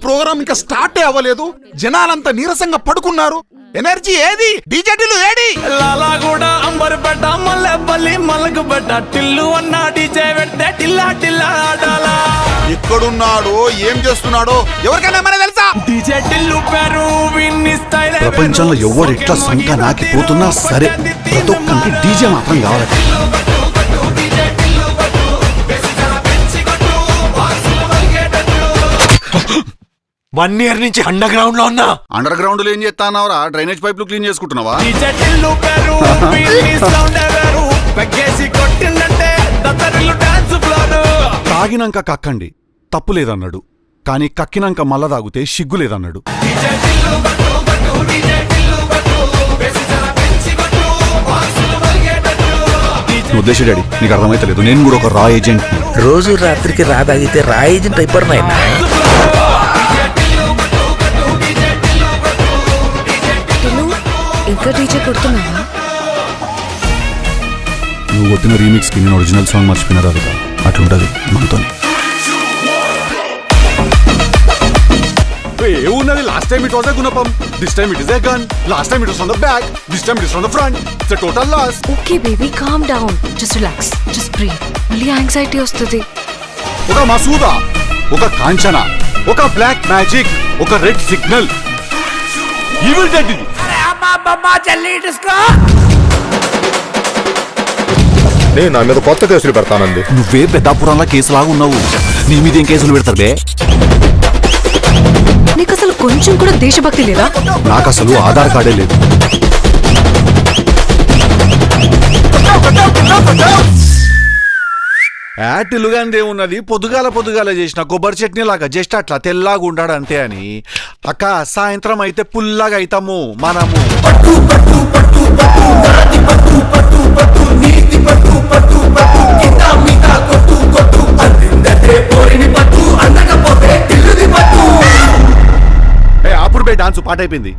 Programme ఇంకా start అవ్వలేదు, జనాలంతా నీరసంగా పడుకున్నారు. ఎనర్జీ ఏది? డీజేటీలు ఏడి? లాలాగూడ అంబర్పేట మల్లెపల్లి మలకపేట టిల్లు అన్న డీజే పెడితే టిల్లా టిల్లా ఆడాలా. ఎక్కడున్నాడో ఏం చేస్తున్నాడో ఎవరికైనా ఏమైనా తెలుసా? డీజే టిల్లు పేరు విన్ని స్టైల్. ప్రపంచంలో ఎవరు ఇట్లా సంక నాకిపోతున్నా సరే, ప్రతి ఒక్కరికి డీజే మాత్రం కావాలి. 1 year నుంచి అండర్ గ్రౌండ్ లో ఉన్నా. అండర్ గ్రౌండ్ లో ఏం చేస్తానవరా? డ్రైనేజ్ పైపులు క్లీన్ చేసుకుంటున్నావా? డీజే టిల్లు పేరు విన్ని సౌండ్ ఎవరు పెగ్గేసి కొట్టిందంటే దత్తరిల్లు డాన్స్ ఫ్లోర్. తాగినాక కక్కండి తప్పు లేదన్నాడు, కానీ కక్కినాక మళ్ళా తాగితే సిగ్గు లేదన్నాడు. ఉద్దేశ డాడీ నీకు అర్థమైతే లేదు, నేను కూడా ఒక రా ఏజెంట్. రోజు రాత్రికి రా తాగితే రా ఏజెంట్ అయిపోరు నాయన. ఇంకా డీజే కొడుతున్నావా? నువ్వు కొట్టిన రీమిక్స్ కి నేను ఒరిజినల్ సాంగ్ మర్చిపోయినా రాదు, అట్లుంటది మనతో. ఏమున్నది? Last time it was a గుణపం, this time it is a gun, last time it was on the back, this time it is on the front. It's a total loss. Okay baby, calm down, just relax, just breathe. మళ్ళీ anxiety వస్తుంది. ఒక మసూదా, ఒక కాంచన, ఒక black magic, ఒక red signal. Evil dead ఇది. నేను నా మీద కొత్త కేసులు పెడతానండి. నువ్వే పెద్దాపురంలో కేసులాగా ఉన్నావు, నీ మీద ఏం కేసులు పెడతారు బే? నీకు అసలు కొంచెం కూడా దేశభక్తి లేదా? నాకు అసలు ఆధార్ కార్డే లేదు. యాటిలుగాందే ఉన్నది, పొద్దుగాల చేసిన కొబ్బరి చట్నీ లాగా జస్ట్ అట్లా తెల్లాగా ఉండాడు అంతే అని. అక్క సాయంత్రం అయితే పుల్లాగా అయితాము మనము. అప్పుడు బే డాన్స్ పాట అయిపోయింది.